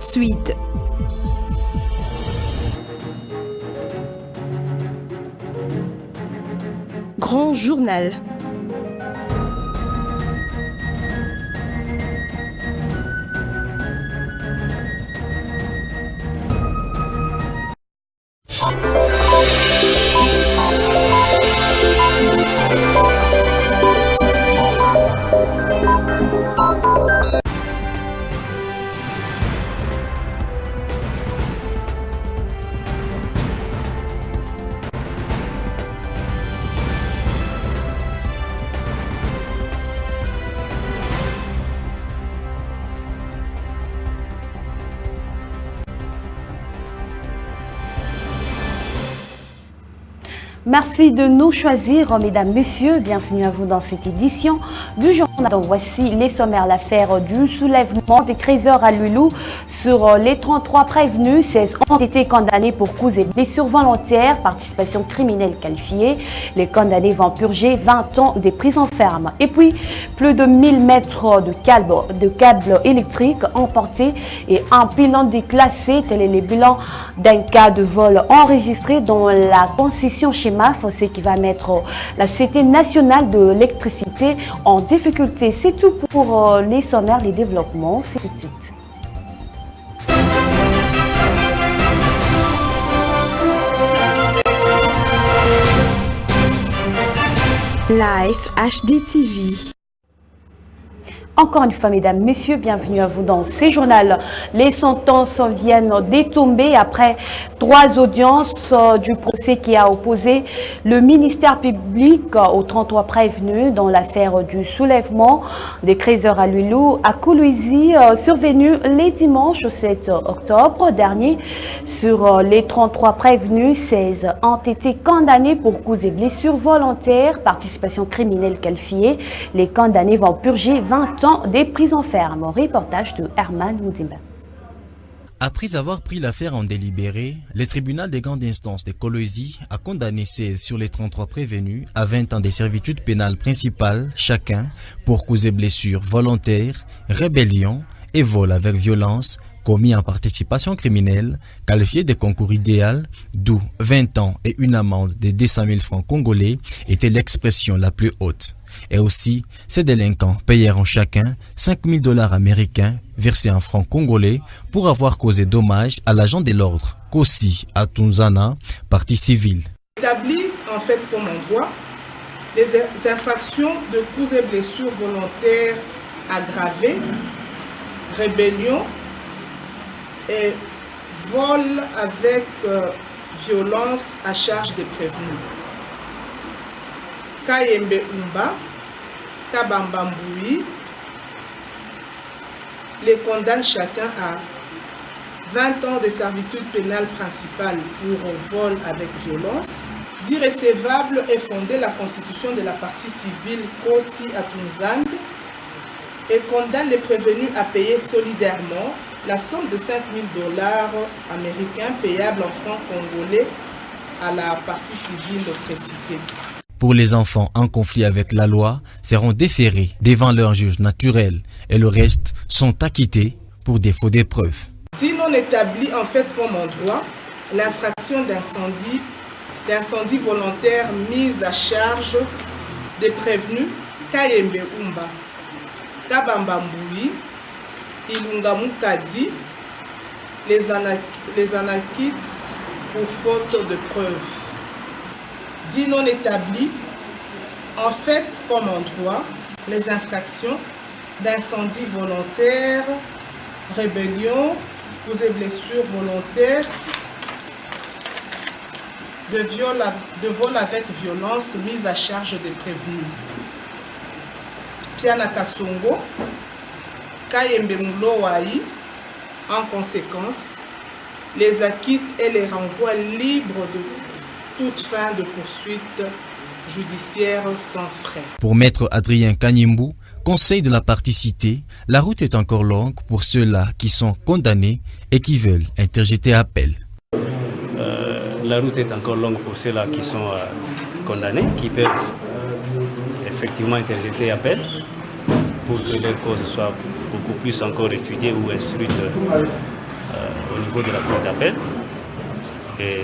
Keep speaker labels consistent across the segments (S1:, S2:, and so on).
S1: de suite. Grand journal.
S2: Merci de nous choisir, mesdames, messieurs. Bienvenue à vous dans cette édition du journal. Donc, voici les sommaires. L'affaire du soulèvement des créateurs à Loulou. Sur les 33 prévenus, 16 ont été condamnés pour coups et blessures volontaires, participation criminelle qualifiée. Les condamnés vont purger 20 ans de prison ferme. Et puis, plus de 1000 mètres de câbles électriques emportés et un bilan déclassé. Tel est le bilan d'un cas de vol enregistré dans la concession chez MAF, ce qui va mettre la Société nationale de l'électricité en difficulté. C'est tout pour les sommaires, les développements. C'est tout de suite.
S1: Live HD TV.
S2: Encore une fois, mesdames, messieurs, bienvenue à vous dans ces journaux. Les sentences viennent de tomber après 3 audiences du procès qui a opposé le ministère public aux 33 prévenus dans l'affaire du soulèvement des créateurs à Loulou à Kolwezi, survenu les dimanches 7 octobre dernier. Sur les 33 prévenus, 16 ont été condamnés pour coups et blessures volontaires, participation criminelle qualifiée. Les condamnés vont purger 20 ans des prisons fermes. Reportage de Herman Moudimba.
S3: Après avoir pris l'affaire en délibéré, le tribunal des grandes instances de Kolwezi a condamné 16 sur les 33 prévenus à 20 ans de servitude pénale principale chacun pour coups et blessures volontaires, rébellion et vol avec violence commis en participation criminelle, qualifié de concours idéal, d'où 20 ans et une amende de 200 000 francs congolais était l'expression la plus haute. Et aussi, ces délinquants payeront chacun 5 000 $ américains versés en francs congolais pour avoir causé dommage à l'agent de l'ordre, Kossi Atunzana, partie civile.
S4: Établi en fait comme en droit, les infractions de coups et blessures volontaires aggravées, rébellion et vol avec violence à charge des prévenus. Kayembe Umba, Kabamba Mboui, les condamne chacun à 20 ans de servitude pénale principale pour vol avec violence, dit recevable et fondé la constitution de la partie civile Kossi Atunzana et condamne les prévenus à payer solidairement la somme de 5 000 $ américains payables en francs congolais à la partie civile précitée.
S3: Pour les enfants en conflit avec la loi, seront déférés devant leur juge naturel et le reste sont acquittés pour défaut des preuves.
S4: Dit non établi en fait comme en droit, l'infraction d'incendie volontaire mise à charge des prévenus Kayembe Umba, Kabamba Mboui, Ilunga Mukadi, les anakites pour faute de preuves. Dit non établi, en fait comme en droit, les infractions d'incendie volontaire, rébellion, coups et blessures volontaires, de vol avec violence mise à charge des prévenus. Piana Kasongo, Kayembe Moulowaï, en conséquence, les acquittent et les renvoient libres de toute fin de poursuite judiciaire sans frais.
S3: Pour maître Adrien Kanyimbu, conseil de la partie citée, la route est encore longue pour ceux-là qui sont condamnés et qui veulent interjeter appel.
S5: La route est encore longue pour ceux-là qui sont condamnés, qui peuvent effectivement interjeter appel pour que leur cause soit beaucoup plus encore étudiée ou instruite au niveau de la cour d'appel. Et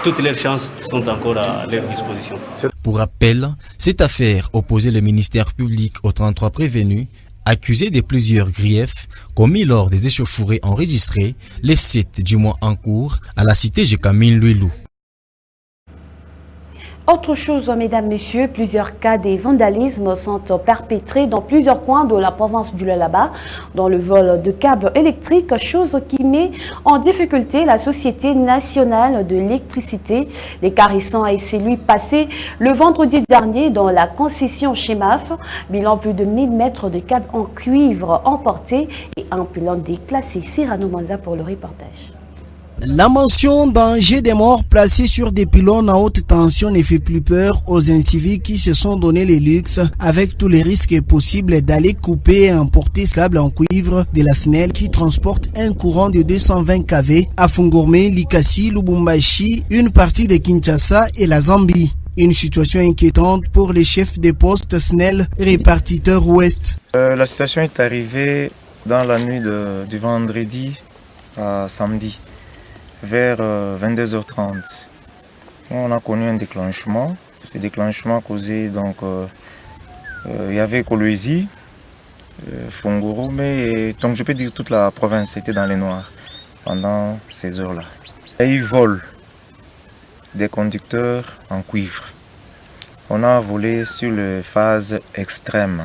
S5: toutes leurs chances sont encore à leur disposition.
S3: Pour rappel, cette affaire opposait le ministère public aux 33 prévenus, accusés de plusieurs griefs commis lors des échauffourées enregistrées les 7 du mois en cours à la cité Jekamine Luilou.
S2: Autre chose, mesdames, messieurs, plusieurs cas de vandalisme sont perpétrés dans plusieurs coins de la province du Lualaba, dans le vol de câbles électriques, chose qui met en difficulté la Société nationale de l'électricité. Les cas récents et celui passé le vendredi dernier dans la concession Chemaf, bilan plus de 1000 mètres de câbles en cuivre emportés et un pylon déclassé. Cyrano Manza pour le reportage.
S6: La mention danger des morts placés sur des pylônes à haute tension ne fait plus peur aux inciviques qui se sont donné les luxes, avec tous les risques possibles, d'aller couper et emporter ce câble en cuivre de la SNEL qui transporte un courant de 220 kV à Fungourme, Likasi, Lubumbashi, une partie de Kinshasa et la Zambie. Une situation inquiétante pour les chefs des postes SNEL répartiteurs ouest.
S7: La situation est arrivée dans la nuit du vendredi à samedi. Vers 22h30, on a connu un déclenchement. Ce déclenchement causé, donc, il y avait Kolwezi, Fungourme, et donc je peux dire toute la province était dans les noirs pendant ces heures-là. Il y a eu vol des conducteurs en cuivre. On a volé sur les phases extrêmes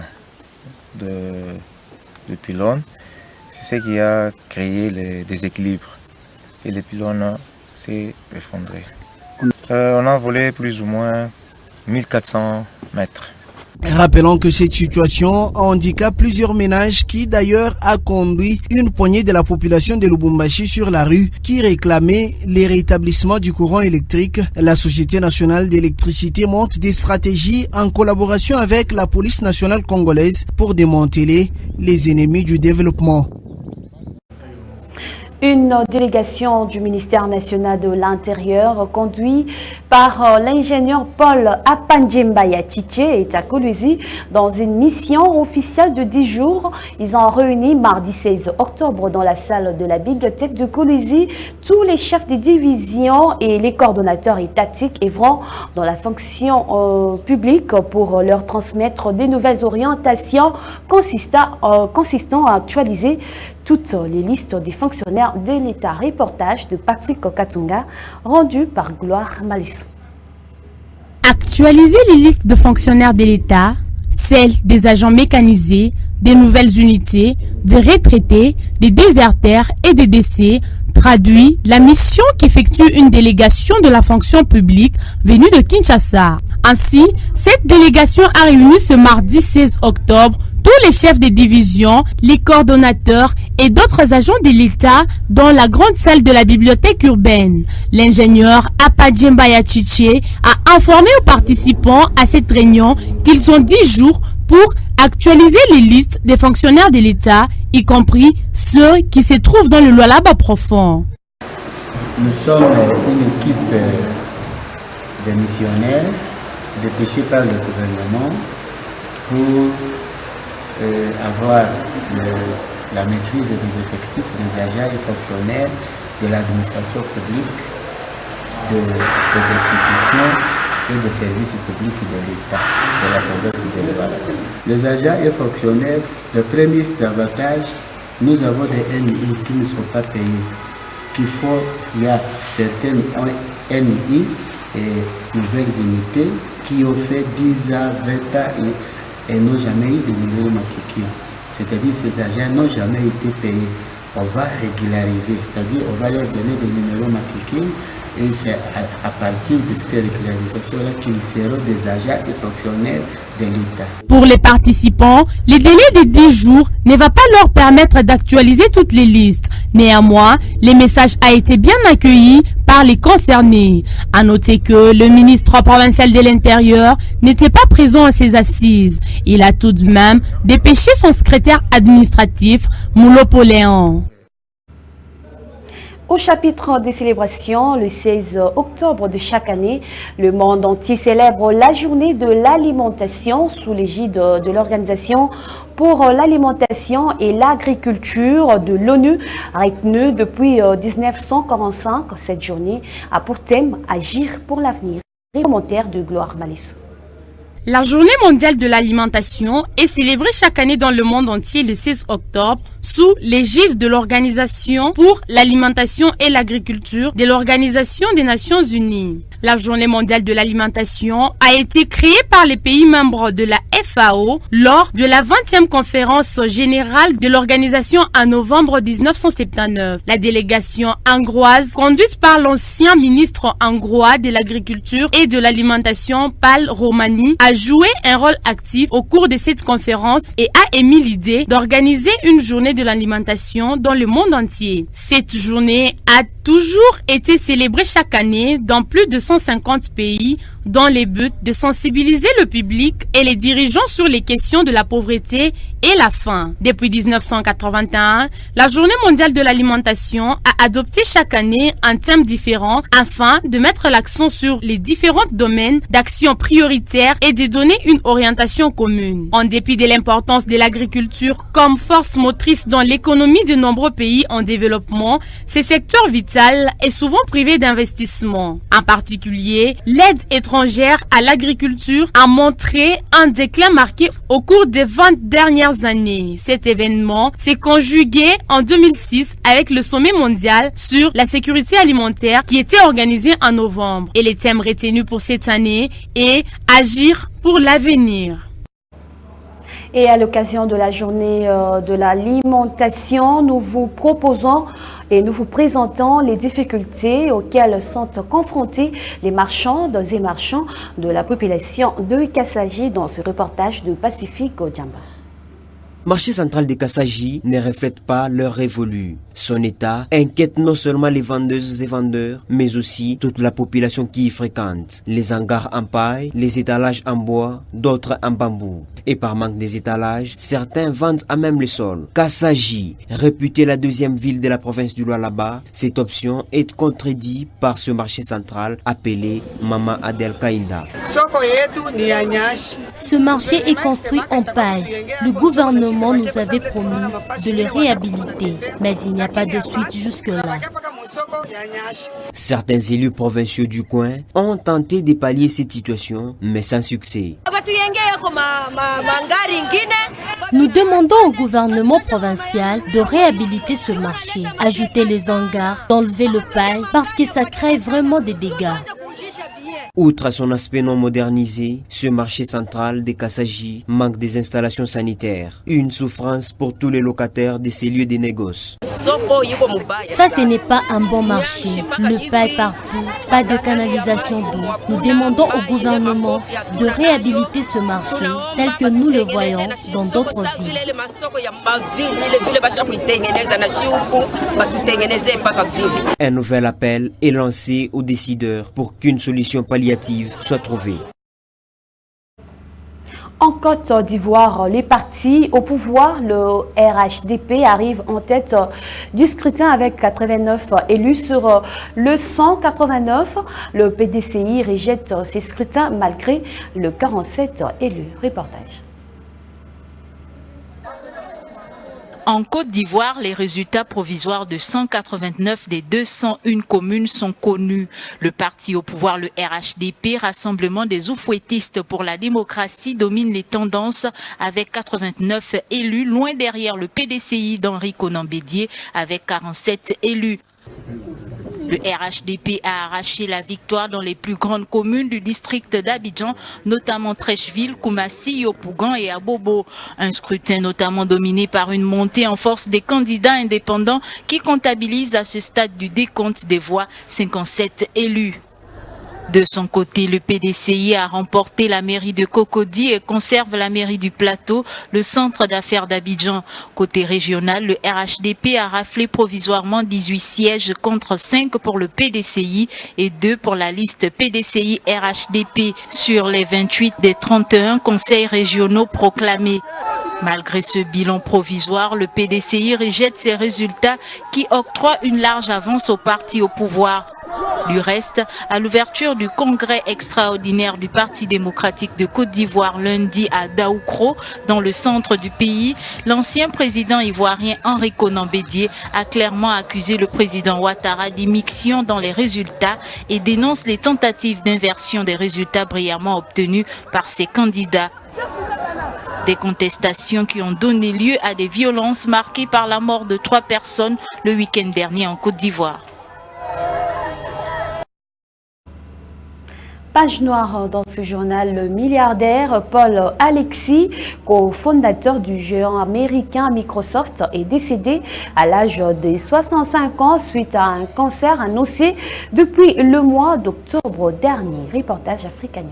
S7: de pylônes. C'est ce qui a créé les déséquilibres. Et le pylône s'est effondré. On a volé plus ou moins 1400 mètres.
S6: Rappelons que cette situation handicape plusieurs ménages qui d'ailleurs a conduit une poignée de la population de Lubumbashi sur la rue qui réclamait les rétablissements du courant électrique. La Société nationale d'électricité monte des stratégies en collaboration avec la police nationale congolaise pour démanteler les ennemis du développement.
S2: Une délégation du ministère national de l'Intérieur conduite par l'ingénieur Paul Apanjembaya Chiche est à Kolwezi dans une mission officielle de 10 jours. Ils ont réuni mardi 16 octobre dans la salle de la bibliothèque de Kolwezi tous les chefs de division et les coordonnateurs étatiques œuvrant dans la fonction publique pour leur transmettre des nouvelles orientations consistant à actualiser toutes les listes des fonctionnaires de l'État. Reportage de Patrick Katunga, rendu par Gloire Malissou.
S8: Actualiser les listes de fonctionnaires de l'État, celles des agents mécanisés, des nouvelles unités, des retraités, des déserteurs et des décès, traduit la mission qu'effectue une délégation de la fonction publique venue de Kinshasa. Ainsi, cette délégation a réuni ce mardi 16 octobre tous les chefs de division, les coordonnateurs et d'autres agents de l'État dans la grande salle de la bibliothèque urbaine. L'ingénieur Apanjembaya Chiche a informé aux participants à cette réunion qu'ils ont 10 jours pour actualiser les listes des fonctionnaires de l'État, y compris ceux qui se trouvent dans le Lualaba profond.
S9: Nous sommes une équipe de missionnaires dépêchés par le gouvernement pour avoir la maîtrise des effectifs des agents et fonctionnaires de l'administration publique, des institutions et des services publics de l'État de la province de Lualaba. Les agents et fonctionnaires, le premier avantage, nous avons des NI qui ne sont pas payés. Il y a certaines NI et nouvelles unités qui ont fait 10 ans, 20 ans et n'ont jamais eu de numéro matricule. C'est-à-dire que ces agents n'ont jamais été payés. On va régulariser, c'est-à-dire on va leur donner des numéros matricules et c'est à partir de cette régularisation-là qu'ils seront des agents et fonctionnaires de l'État.
S8: Pour les participants, le délai de 10 jours ne va pas leur permettre d'actualiser toutes les listes. Néanmoins, le message a été bien accueilli par les concernés. À noter que le ministre provincial de l'Intérieur n'était pas présent à ces assises. Il a tout de même dépêché son secrétaire administratif, Moulopo Léon.
S2: Au chapitre des célébrations, le 16 octobre de chaque année, le monde entier célèbre la journée de l'alimentation sous l'égide de l'Organisation pour l'alimentation et l'agriculture de l'ONU, retenue depuis 1945. Cette journée a pour thème « Agir pour l'avenir ». Commentaire de Gloire Malessou.
S8: La journée mondiale de l'alimentation est célébrée chaque année dans le monde entier le 16 octobre sous l'égide de l'Organisation pour l'alimentation et l'agriculture de l'Organisation des Nations Unies. La journée mondiale de l'alimentation a été créée par les pays membres de la FAO lors de la 20e conférence générale de l'organisation en novembre 1979. La délégation hongroise, conduite par l'ancien ministre hongrois de l'agriculture et de l'alimentation, Pál Rományi, a joué un rôle actif au cours de cette conférence et a émis l'idée d'organiser une journée de l'alimentation dans le monde entier. Cette journée a toujours été célébrée chaque année dans plus de 150 pays dans le but de sensibiliser le public et les dirigeants sur les questions de la pauvreté et la faim. Depuis 1981, la Journée mondiale de l'alimentation a adopté chaque année un thème différent afin de mettre l'accent sur les différents domaines d'action prioritaires et de donner une orientation commune. En dépit de l'importance de l'agriculture comme force motrice dans l'économie de nombreux pays en développement, ce secteur vital est souvent privé d'investissement. En particulier, l'aide étrangère à l'agriculture a montré un déclin marqué au cours des 20 dernières années. Cet événement s'est conjugué en 2006 avec le sommet mondial sur la sécurité alimentaire qui était organisé en novembre. Et les thèmes retenus pour cette année est Agir pour l'avenir.
S2: Et à l'occasion de la journée de l'alimentation, nous vous proposons et nous vous présentons les difficultés auxquelles sont confrontés les marchandes et marchands de la population de Kassaji dans ce reportage de Pacifique Ojamba.
S10: Marché central de Kassaji ne reflète pas l'heure révolue. Son état inquiète non seulement les vendeuses et vendeurs, mais aussi toute la population qui y fréquente. Les hangars en paille, les étalages en bois, d'autres en bambou. Et par manque des étalages, certains vendent à même le sol. Kassaji, réputée la deuxième ville de la province du Lualaba, cette option est contredite par ce marché central appelé Mama Adel Kainda.
S11: Ce marché est construit en paille. Le gouvernement nous avait promis de le réhabiliter, mais il n'y a pas de suite jusque-là.
S10: Certains élus provinciaux du coin ont tenté de pallier cette situation, mais sans succès.
S11: Nous demandons au gouvernement provincial de réhabiliter ce marché, ajouter les hangars, d'enlever le paille, parce que ça crée vraiment des dégâts.
S10: Outre son aspect non modernisé, ce marché central de Kassaji manque des installations sanitaires. Une souffrance pour tous les locataires de ces lieux de négoce.
S11: Ça, ce n'est pas un bon marché. Le paille partout, pas de canalisation d'eau. Nous demandons au gouvernement de réhabiliter ce marché tel que nous le voyons dans d'autres villes.
S10: Un nouvel appel est lancé aux décideurs pour qu'une solution palliative soit trouvée.
S2: En Côte d'Ivoire, les partis au pouvoir, le RHDP, arrive en tête du scrutin avec 89 élus sur le 189. Le PDCI rejette ces scrutins malgré le 47 élus. Reportage.
S12: En Côte d'Ivoire, les résultats provisoires de 189 des 201 communes sont connus. Le parti au pouvoir, le RHDP, Rassemblement des Oufouettistes pour la démocratie, domine les tendances avec 89 élus, loin derrière le PDCI d'Henri Konan Bédié avec 47 élus. Le RHDP a arraché la victoire dans les plus grandes communes du district d'Abidjan, notamment Trècheville, Koumassi, Yopougon et Abobo. Un scrutin notamment dominé par une montée en force des candidats indépendants qui comptabilisent à ce stade du décompte des voix 57 élus. De son côté, le PDCI a remporté la mairie de Cocody et conserve la mairie du Plateau, le centre d'affaires d'Abidjan. Côté régional, le RHDP a raflé provisoirement 18 sièges contre 5 pour le PDCI et 2 pour la liste PDCI-RHDP sur les 28 des 31 conseils régionaux proclamés. Malgré ce bilan provisoire, le PDCI rejette ces résultats qui octroient une large avance au parti au pouvoir. Du reste, à l'ouverture du congrès extraordinaire du Parti démocratique de Côte d'Ivoire lundi à Daoukro, dans le centre du pays, l'ancien président ivoirien Henri Konan Bédié a clairement accusé le président Ouattara d'immixtion dans les résultats et dénonce les tentatives d'inversion des résultats brillamment obtenus par ses candidats. Des contestations qui ont donné lieu à des violences marquées par la mort de 3 personnes le week-end dernier en Côte d'Ivoire.
S2: Page noire dans ce journal, le milliardaire Paul Alexis, cofondateur du géant américain Microsoft, est décédé à l'âge de 65 ans suite à un cancer annoncé depuis le mois d'octobre dernier. Reportage Africa News.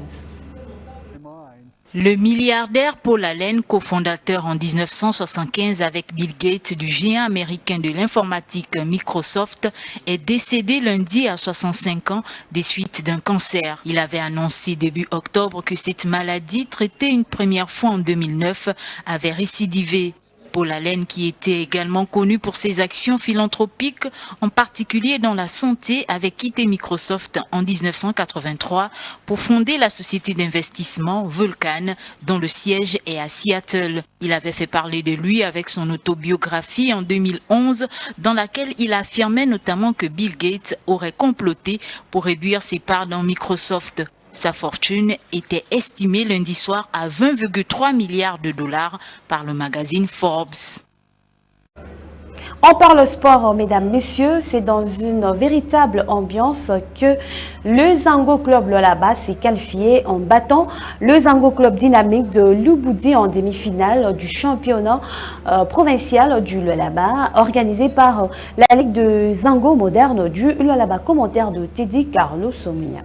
S12: Le milliardaire Paul Allen, cofondateur en 1975 avec Bill Gates du géant américain de l'informatique Microsoft, est décédé lundi à 65 ans des suites d'un cancer. Il avait annoncé début octobre que cette maladie, traitée une première fois en 2009, avait récidivé. Paul Allen, qui était également connu pour ses actions philanthropiques, en particulier dans la santé, avait quitté Microsoft en 1983 pour fonder la société d'investissement Vulcan, dont le siège est à Seattle. Il avait fait parler de lui avec son autobiographie en 2011, dans laquelle il affirmait notamment que Bill Gates aurait comploté pour réduire ses parts dans Microsoft. Sa fortune était estimée lundi soir à 20,3 milliards de dollars par le magazine Forbes.
S2: On parle sport, mesdames, messieurs. C'est dans une véritable ambiance que le Zango Club Lualaba s'est qualifié en battant le Zango Club Dynamique de Lubudi en demi-finale du championnat provincial du Lualaba, organisé par la Ligue de Zango moderne du Lualaba. Commentaire de Teddy Carlos Somia.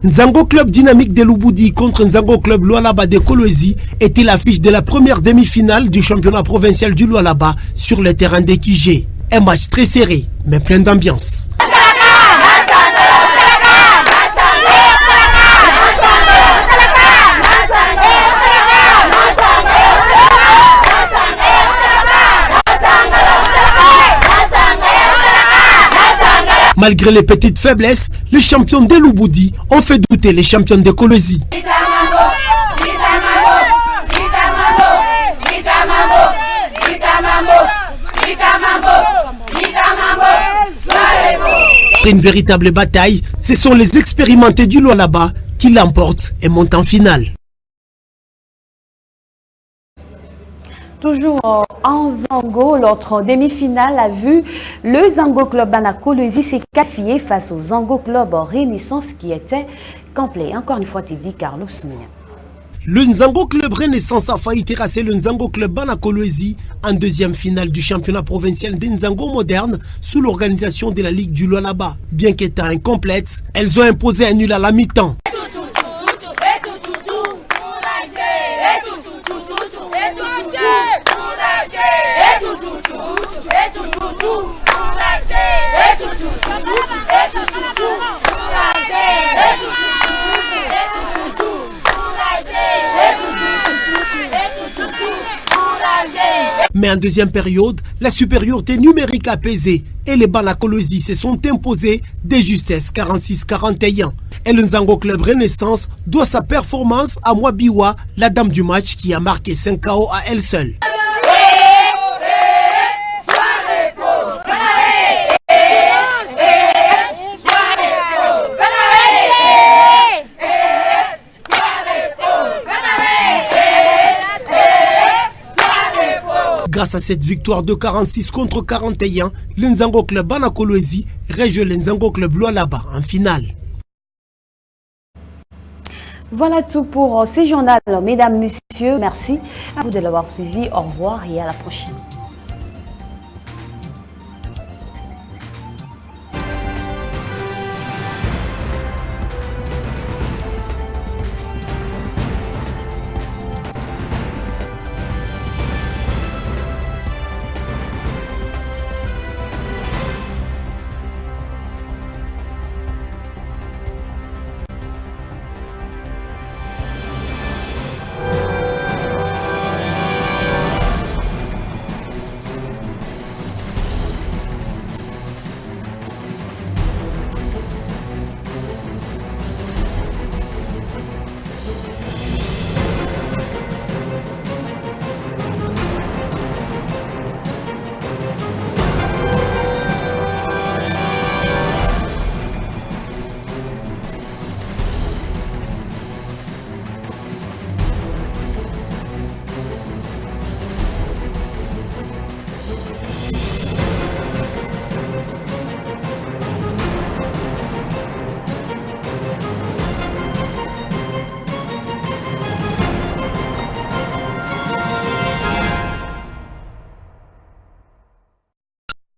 S6: Zango Club Dynamique de Lubudi contre Zango Club Lualaba de Kolwezi était l'affiche de la première demi-finale du championnat provincial du Lualaba sur le terrain des Kijé. Un match très serré, mais plein d'ambiance. Malgré les petites faiblesses, les champions de Lubudi ont fait douter les champions de Kolwezi. Après une véritable bataille, ce sont les expérimentés du Lualaba qui l'emportent et montent en finale.
S2: Toujours en Zango, l'autre demi-finale a vu le Zango Club Bana Kolwezi s'est qualifié face au Zango Club Renaissance qui était complet. Encore une fois, Teddy Carlos Mia.
S6: Le Nzango Club Renaissance a failli terrasser le Nzango Club Bana Kolwezi en deuxième finale du championnat provincial des Nzango moderne sous l'organisation de la Ligue du Lualaba. Bien qu'étant incomplète, elles ont imposé un nul à la mi-temps. Mais en deuxième période, la supériorité numérique a pesé et les Bana Kolwezi se sont imposés de justesse 46-41. Et le Nzango Club Renaissance doit sa performance à Mwabiwa, la dame du match qui a marqué 5 KO à elle seule. Grâce à cette victoire de 46 contre 41, le Nzango Club Bana Kolwezi rejoint le Nzango Club Lualaba en finale.
S2: Voilà tout pour ces journaux, mesdames, messieurs. Merci à vous de l'avoir suivi. Au revoir et à la prochaine.